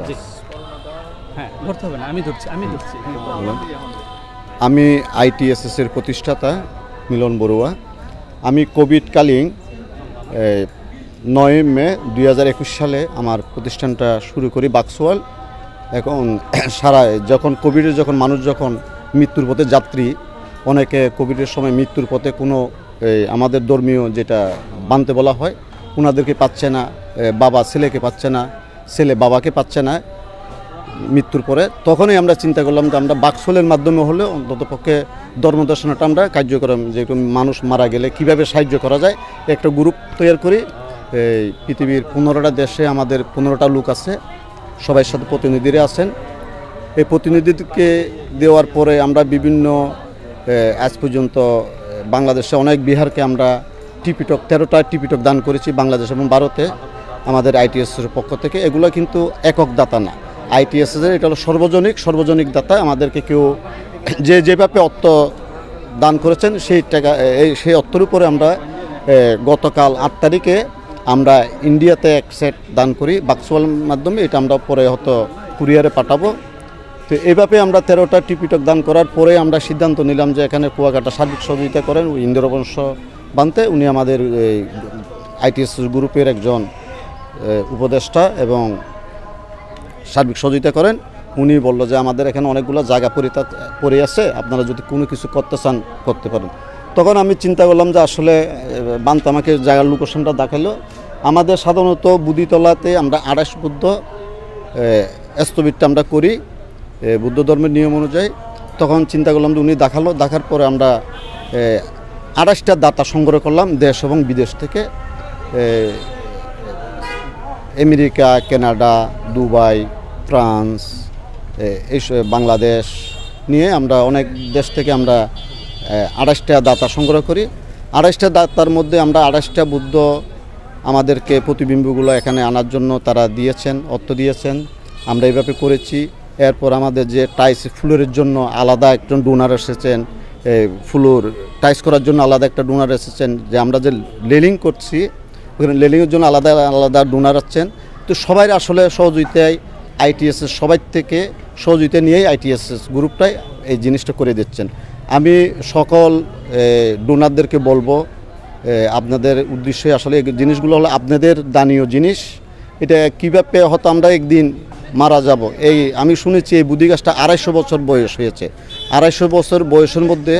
কাজ। হ্যাঁ, ধরতে হবে না, আমি ধরছি। আমি ITSS এর প্রতিষ্ঠাতা মিলন বড়ুয়া। আমি কোভিডকালীন 9 মে 2021 সালে আমার প্রতিষ্ঠানটা শুরু করি বাক্সওয়াল। এখন যখন কোভিডের মানুষ যখন মৃত্যুর পথে যাত্রী, অনেকে কোভিডের সময় মৃত্যুর পথে কোনো আমাদের ধর্মীয় যেটা বানতে বলা হয়, ওনাদেরকে পাচ্ছে না, বাবা ছেলেকে পাচ্ছে না, ছেলে বাবাকে পাচ্ছে না মৃত্যুর পরে, তখনই আমরা চিন্তা করলাম যে আমরা বাক্সওয়ালের মাধ্যমে হলে অন্ততপক্ষে ধর্মদর্শনটা আমরা কার্যক্রম, যে মানুষ মারা গেলে কিভাবে সাহায্য করা যায় একটা গ্রুপ তৈরি করি। এই পৃথিবীর 15টা দেশে আমাদের 15টা লোক আছে, সবাই সাথে প্রতিনিধিরা আছেন। এই প্রতিনিধিকে দেওয়ার পরে আমরা বিভিন্ন আজ পর্যন্ত বাংলাদেশে অনেক বিহারকে আমরা টিপিটক 13টা টিপিটক দান করেছি বাংলাদেশ এবং ভারতে আমাদের ITSS-এর পক্ষ থেকে। এগুলো কিন্তু একক দাতা না, ITSS-এর এটা হলো সর্বজনিক দাতা। আমাদেরকে কেউ যেভাবে অর্থ দান করেছেন সেই অর্থের উপরে আমরা গতকাল 8 তারিখে আমরা ইন্ডিয়াতে এক সেট দান করি বাক্সওয়াল মাধ্যমে। এটা আমরা পরে হয়তো কুরিয়ারে পাঠাবো। তো এইভাবে আমরা 13টা টিপিটক দান করার পরে আমরা সিদ্ধান্ত নিলাম যে এখানে কুয়াকাটা সার্বিক সহযোগিতা করেন ইন্দ্রবংশ বানতে। উনি আমাদের ITSS গ্রুপের একজন উপদেষ্টা এবং সার্বিক সহযোগিতা করেন। উনি বললো যে আমাদের এখানে অনেকগুলো জায়গা পড়ে আছে, আপনারা যদি কোনো কিছু করতে চান করতে পারেন। তখন আমি চিন্তা করলাম যে আসলে বানতে আমাকে জায়গার লোকেশনটা দেখালো। আমাদের সাধারণত বুদিতলাতে আমরা 28 বুদ্ধ স্থবিরটা আমরা করি বুদ্ধ ধর্মের নিয়ম অনুযায়ী। তখন চিন্তা করলাম যে উনি দেখার পরে আমরা 28টা দাতা সংগ্রহ করলাম দেশ এবং বিদেশ থেকে, America, Canada, Dubai, France, Bangladesh নিয়ে আমরা অনেক দেশ থেকে আমরা 28টা দাতা সংগ্রহ করি। 28টা দাতার মধ্যে আমরা 28টা বুদ্ধ আমাদেরকে প্রতিবিম্বগুলো এখানে আনার জন্য তারা দিয়েছেন, অর্থ দিয়েছেন। আমরা এইভাবে করেছি। এরপর আমাদের যে টাইস ফ্লোরের জন্য আলাদা একজন ডোনার এসেছেন, ফ্লোর টাইস করার জন্য আলাদা একটা ডোনার এসেছেন। যে আমরা যে লেলিং করছি ওখানে লেলিংয়ের জন্য আলাদা ডোনার আছেন। তো সবাই আসলে সহযোগিতায় ITSS সবাই থেকে সহযোগিতা নিয়েই ITSS গ্রুপটাই এই জিনিসটা করে দিচ্ছেন। আমি সকল ডোনারদেরকে বলবো আপনাদের উদ্দেশ্যে আসলে এই জিনিসগুলো হলো আপনাদের দানীয় জিনিস। এটা কীভাবে হয়তো আমরা একদিন মারা যাব, আমি শুনেছি এই বুদ্ধি গাছটা 250 বছর বয়স হয়েছে। 250 বছর বয়সের মধ্যে